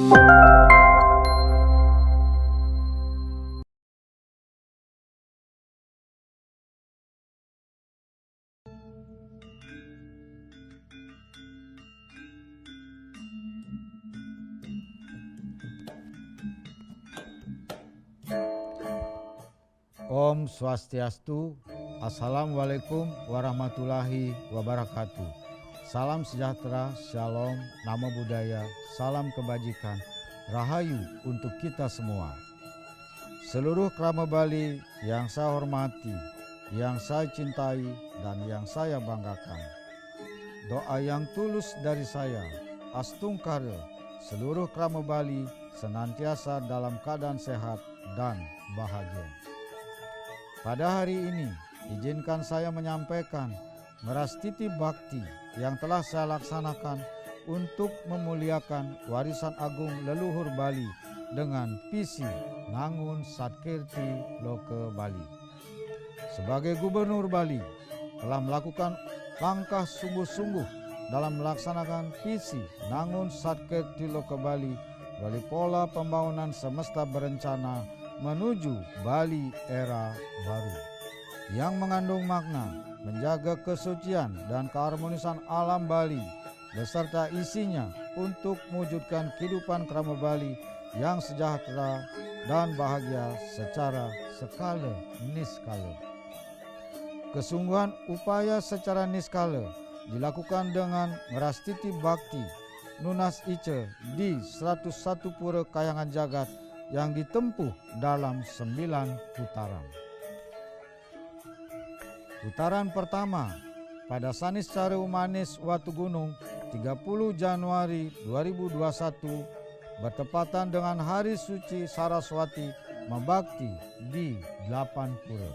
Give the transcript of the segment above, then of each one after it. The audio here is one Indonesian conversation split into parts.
Om Swastiastu, Assalamualaikum warahmatullahi wabarakatuh. Salam sejahtera, shalom, namo buddhaya, salam kebajikan, rahayu untuk kita semua. Seluruh krama Bali yang saya hormati, yang saya cintai, dan yang saya banggakan. Doa yang tulus dari saya, Astungkara, seluruh krama Bali senantiasa dalam keadaan sehat dan bahagia. Pada hari ini, izinkan saya menyampaikan merastiti bakti yang telah saya laksanakan untuk memuliakan warisan agung leluhur Bali dengan visi Nangun Satkirti Loke Bali. Sebagai Gubernur Bali, telah melakukan langkah sungguh-sungguh dalam melaksanakan visi Nangun Satkirti Loke Bali melalui pola pembangunan semesta berencana menuju Bali era baru yang mengandung makna menjaga kesucian dan keharmonisan alam Bali beserta isinya untuk mewujudkan kehidupan krama Bali yang sejahtera dan bahagia secara skala niskala. Kesungguhan upaya secara niskala dilakukan dengan merastiti bakti Nunas Ice di 101 pura kayangan jagat yang ditempuh dalam 9 putaran. Putaran pertama pada Saniscara Umanis Watu Gunung 30 Januari 2021 bertepatan dengan Hari Suci Saraswati Mabakti di 8 pura.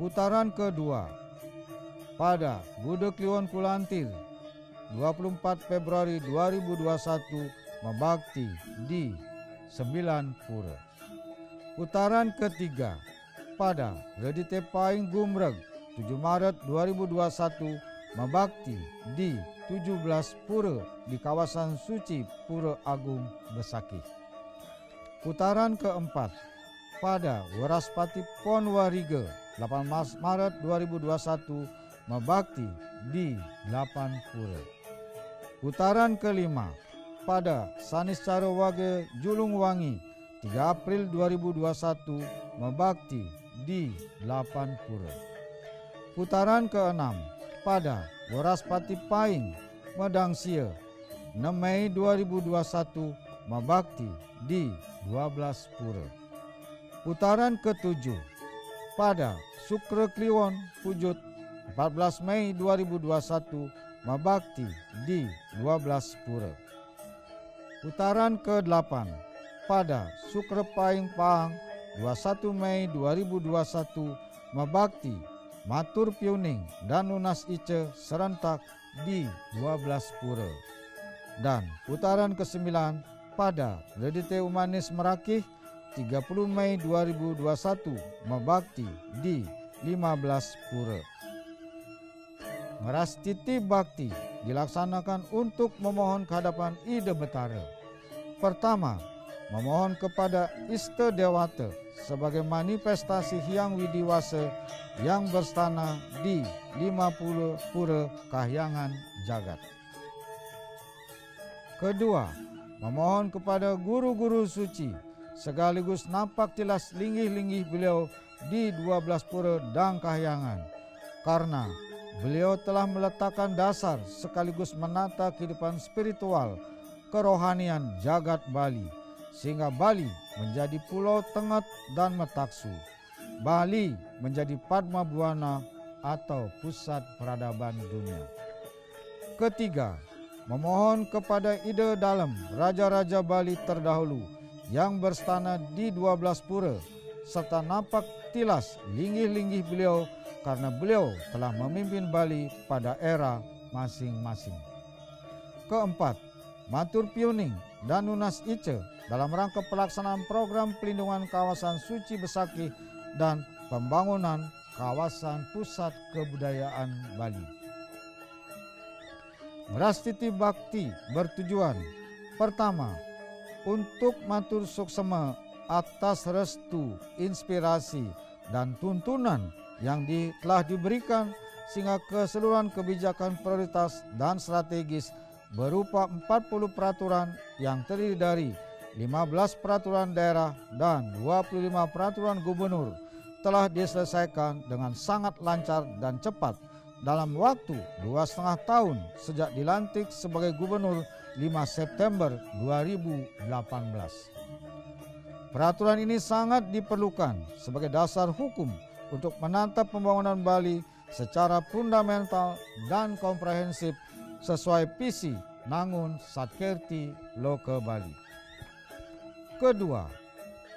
Putaran kedua pada Buddha Kliwon Kulantir 24 Februari 2021 Mabakti di 9 pura. Putaran ketiga pada Redite Paing Gumreg 7 Maret 2021 Mabakti di 17 pura di kawasan suci Pura Agung Besakih. Putaran keempat pada Waraspati Ponwariga 8 Maret 2021 Mabakti di 8 pura. Putaran kelima pada Saniscara Wage Julung Wangi 3 April 2021 Mabakti di 8 pura. Putaran keenam pada Waraspati Paing Medangsia 6 Mei 2021 Mabakti di 12 pura. Putaran ketujuh pada Sukra Kliwon Pujut 14 Mei 2021 Mabakti di 12 pura. Putaran ke-8 pada Sukra Paing Pahang 21 Mei 2021 Mabakti Matur Piuning dan Nunas Ice serentak di 12 pura. Dan putaran ke-9 pada Redite Umanis Merakih 30 Mei 2021 Mabakti di 15 pura. Merastiti bakti dilaksanakan untuk memohon kehadapan Ida Betara. Pertama, memohon kepada Ista Dewata sebagai manifestasi Hyang Widiwasa yang berstana di 50 pura kahyangan jagat. Kedua, memohon kepada guru-guru suci sekaligus nampak tilas linggih-linggih beliau di 12 pura dan kahyangan, karena beliau telah meletakkan dasar sekaligus menata kehidupan spiritual kerohanian jagat Bali, sehingga Bali menjadi pulau Tengat dan Metaksu. Bali menjadi Padma Buana atau pusat peradaban dunia. Ketiga, memohon kepada Ida Dalem Raja-Raja Bali terdahulu yang berstana di 12 pura, serta nampak tilas linggih-linggih beliau karena beliau telah memimpin Bali pada era masing-masing. Keempat, Matur Piuning dan Nunas Ice dalam rangka pelaksanaan program pelindungan kawasan suci Besakih dan pembangunan kawasan pusat kebudayaan Bali. Merastiti bakti bertujuan: pertama, untuk matur suksema atas restu, inspirasi, dan tuntunan yang telah diberikan sehingga keseluruhan kebijakan prioritas dan strategis berupa 40 peraturan yang terdiri dari 15 peraturan daerah dan 25 peraturan gubernur telah diselesaikan dengan sangat lancar dan cepat dalam waktu 2,5 tahun sejak dilantik sebagai gubernur 5 September 2018. Peraturan ini sangat diperlukan sebagai dasar hukum untuk menatap pembangunan Bali secara fundamental dan komprehensif sesuai visi Nangun Satkerti Loka Bali. Kedua,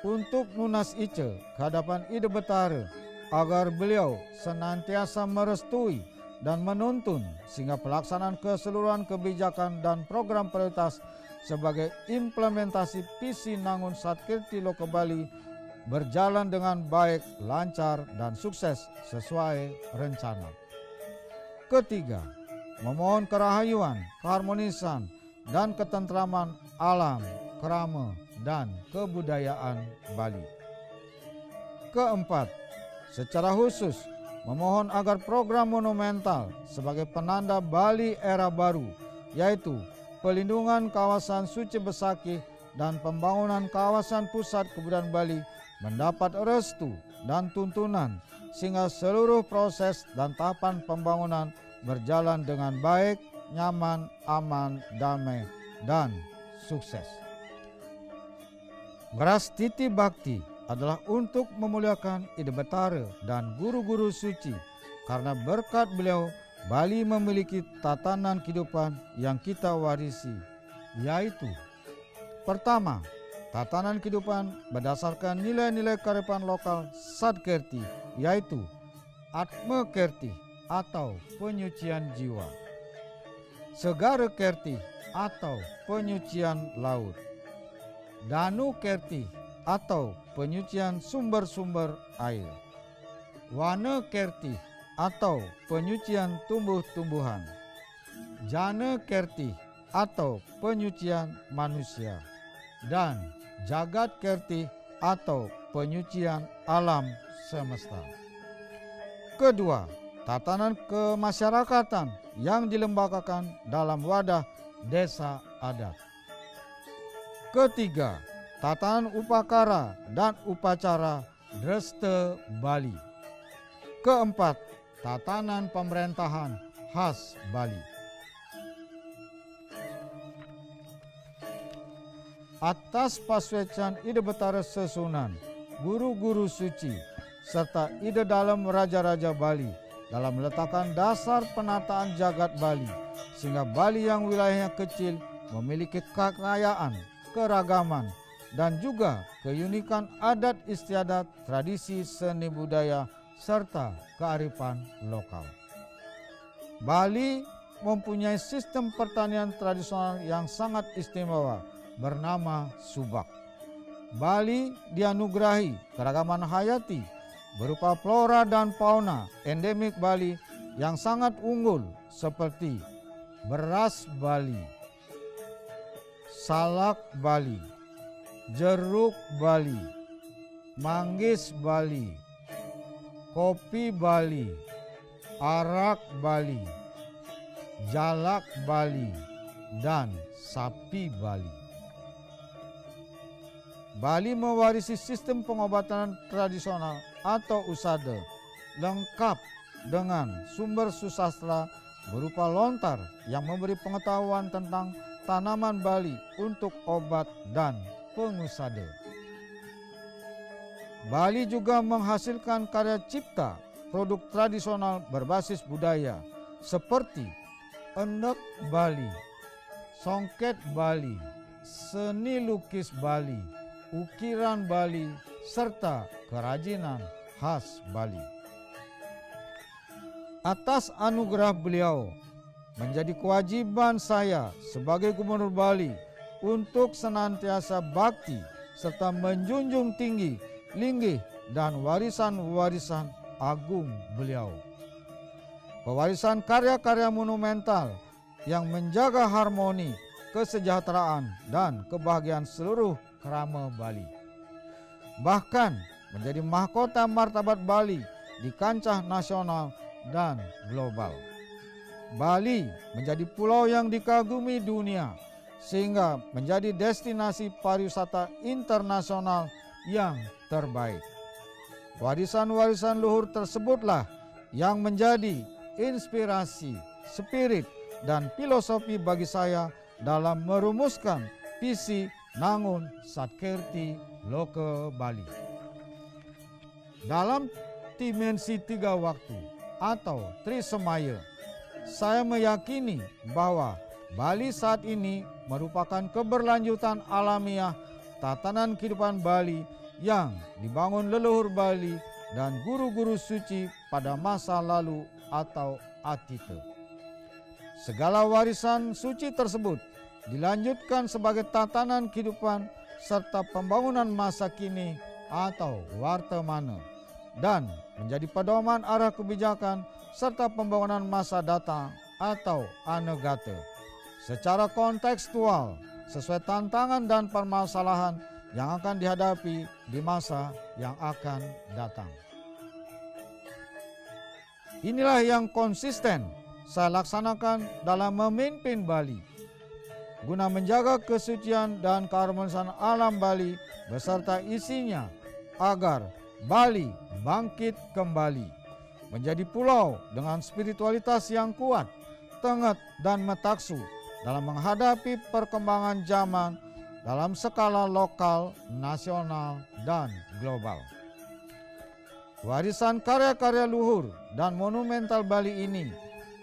untuk Nunas Ice ke hadapan Ide Betara agar beliau senantiasa merestui dan menuntun sehingga pelaksanaan keseluruhan kebijakan dan program prioritas sebagai implementasi visi Nangun Satkerti Loka Bali berjalan dengan baik, lancar, dan sukses sesuai rencana. Ketiga, memohon kerahayuan, keharmonisan, dan ketentraman alam, kerama, dan kebudayaan Bali. Keempat, secara khusus memohon agar program monumental sebagai penanda Bali era baru, yaitu pelindungan kawasan Suci Besakih dan pembangunan kawasan pusat kebudayaan Bali mendapat restu dan tuntunan sehingga seluruh proses dan tahapan pembangunan berjalan dengan baik, nyaman, aman, damai, dan sukses. Brastiti Bakti adalah untuk memuliakan Ide Betara dan guru-guru suci karena berkat beliau Bali memiliki tatanan kehidupan yang kita warisi, yaitu pertama, tatanan kehidupan berdasarkan nilai-nilai kearifan lokal Satkerti, yaitu Atma Kerti atau penyucian jiwa, Segara Kerti atau penyucian laut, Danu Kerti atau penyucian sumber-sumber air, Wana Kerti atau penyucian tumbuh-tumbuhan, Jana Kerti atau penyucian manusia, dan Jagat Kerti atau penyucian alam semesta. Kedua, tatanan kemasyarakatan yang dilembagakan dalam wadah desa adat. Ketiga, tatanan upakara dan upacara Dresta Bali. Keempat, tatanan pemerintahan khas Bali. Atas paswecan Ide Betara Sesunan, guru-guru suci, serta ide dalam raja-raja Bali dalam meletakkan dasar penataan jagat Bali, sehingga Bali yang wilayahnya kecil memiliki kekayaan, keragaman, dan juga keunikan adat istiadat, tradisi, seni budaya, serta kearifan lokal. Bali mempunyai sistem pertanian tradisional yang sangat istimewa bernama Subak. Bali dianugerahi keragaman hayati berupa flora dan fauna endemik Bali yang sangat unggul seperti beras Bali, salak Bali, jeruk Bali, manggis Bali, kopi Bali, arak Bali, jalak Bali, dan sapi Bali. Bali mewarisi sistem pengobatan tradisional atau usada lengkap dengan sumber susastra berupa lontar yang memberi pengetahuan tentang tanaman Bali untuk obat dan pengusada. Bali juga menghasilkan karya cipta produk tradisional berbasis budaya seperti endek Bali, songket Bali, seni lukis Bali, ukiran Bali, serta kerajinan khas Bali. Atas anugerah beliau, menjadi kewajiban saya sebagai Gubernur Bali untuk senantiasa bakti serta menjunjung tinggi, linggih, dan warisan-warisan agung beliau. Pewarisan karya-karya monumental yang menjaga harmoni, kesejahteraan dan kebahagiaan seluruh kerama Bali. Bahkan menjadi mahkota martabat Bali di kancah nasional dan global. Bali menjadi pulau yang dikagumi dunia sehingga menjadi destinasi pariwisata internasional yang terbaik. Warisan-warisan luhur tersebutlah yang menjadi inspirasi, spirit, dan filosofi bagi saya dalam merumuskan visi Nangun Satkerti Loke Bali. Dalam dimensi 3 waktu atau Trisemaya, saya meyakini bahwa Bali saat ini merupakan keberlanjutan alamiah tatanan kehidupan Bali yang dibangun leluhur Bali dan guru-guru suci pada masa lalu atau atite. Segala warisan suci tersebut dilanjutkan sebagai tatanan kehidupan serta pembangunan masa kini atau wartamana dan menjadi pedoman arah kebijakan serta pembangunan masa datang atau anegata secara kontekstual sesuai tantangan dan permasalahan yang akan dihadapi di masa yang akan datang. Inilah yang konsisten saya laksanakan dalam memimpin Bali, guna menjaga kesucian dan keharmonisan alam Bali beserta isinya agar Bali bangkit kembali, menjadi pulau dengan spiritualitas yang kuat, tengah dan metaksu dalam menghadapi perkembangan zaman dalam skala lokal, nasional, dan global. Warisan karya-karya luhur dan monumental Bali ini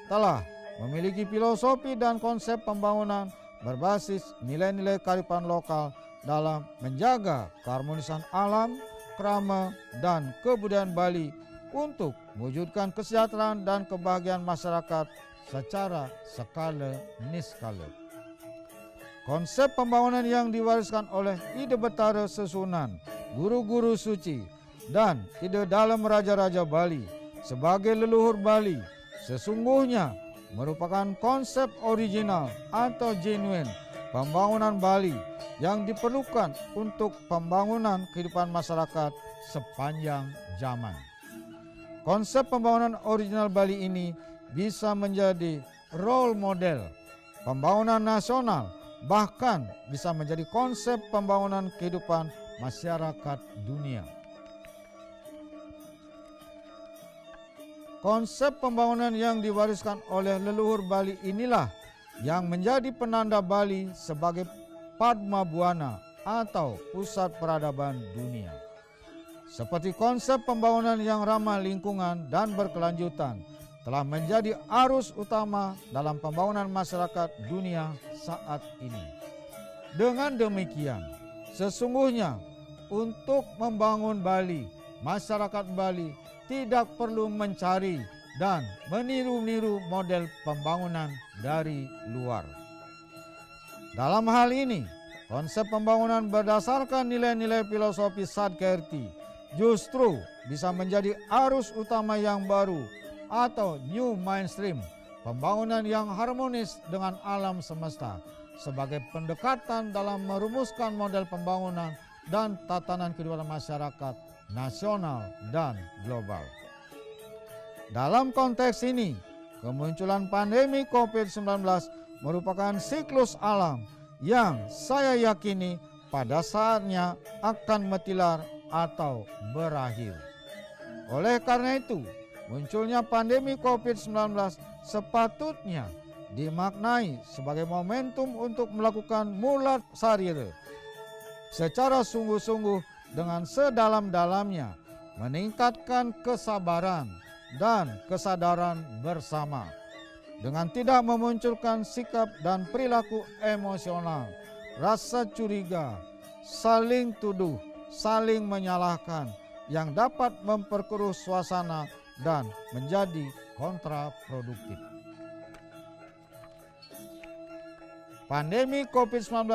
telah memiliki filosofi dan konsep pembangunan berbasis nilai-nilai kearifan lokal dalam menjaga keharmonisan alam, krama, dan kebudayaan Bali untuk mewujudkan kesejahteraan dan kebahagiaan masyarakat secara skala niskala. Konsep pembangunan yang diwariskan oleh ide Betara Sesunan, guru-guru suci, dan ide dalam Raja-Raja Bali sebagai leluhur Bali sesungguhnya merupakan konsep original atau genuine pembangunan Bali yang diperlukan untuk pembangunan kehidupan masyarakat sepanjang zaman. Konsep pembangunan original Bali ini bisa menjadi role model pembangunan nasional, bahkan bisa menjadi konsep pembangunan kehidupan masyarakat dunia. Konsep pembangunan yang diwariskan oleh leluhur Bali inilah yang menjadi penanda Bali sebagai Padma Buana atau pusat peradaban dunia. Seperti konsep pembangunan yang ramah lingkungan dan berkelanjutan telah menjadi arus utama dalam pembangunan masyarakat dunia saat ini. Dengan demikian, sesungguhnya untuk membangun Bali, masyarakat Bali tidak perlu mencari dan meniru-niru model pembangunan dari luar. Dalam hal ini, konsep pembangunan berdasarkan nilai-nilai filosofi Satkerti justru bisa menjadi arus utama yang baru atau new mainstream, pembangunan yang harmonis dengan alam semesta sebagai pendekatan dalam merumuskan model pembangunan dan tatanan kehidupan masyarakat nasional dan global. Dalam konteks ini, kemunculan pandemi COVID-19 merupakan siklus alam yang saya yakini pada saatnya akan metilar atau berakhir. Oleh karena itu, munculnya pandemi COVID-19 sepatutnya dimaknai sebagai momentum untuk melakukan mulat sarira secara sungguh-sungguh dengan sedalam-dalamnya, meningkatkan kesabaran dan kesadaran bersama dengan tidak memunculkan sikap dan perilaku emosional, rasa curiga, saling tuduh, saling menyalahkan yang dapat memperkeruh suasana dan menjadi kontraproduktif. Pandemi COVID-19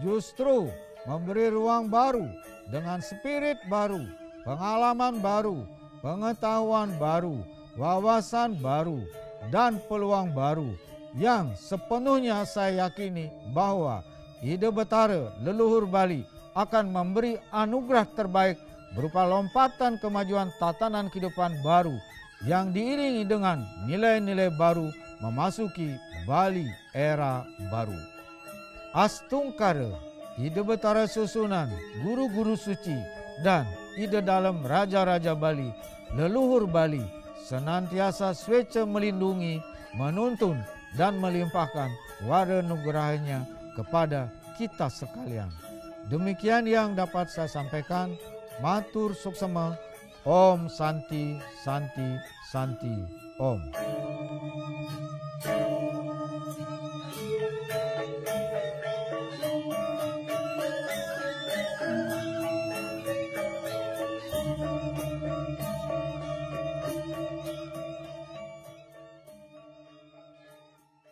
justru memberi ruang baru dengan spirit baru, pengalaman baru, pengetahuan baru, wawasan baru, dan peluang baru yang sepenuhnya saya yakini bahwa Ide Betara leluhur Bali akan memberi anugerah terbaik berupa lompatan kemajuan tatanan kehidupan baru yang diiringi dengan nilai-nilai baru memasuki Bali era baru. Astungkara, ide Betara susunan guru-guru suci dan ide dalam raja-raja Bali, leluhur Bali senantiasa swece melindungi, menuntun dan melimpahkan wara nugerahnya kepada kita sekalian. Demikian yang dapat saya sampaikan. Matur suksema. Om Santi Santi Santi Om.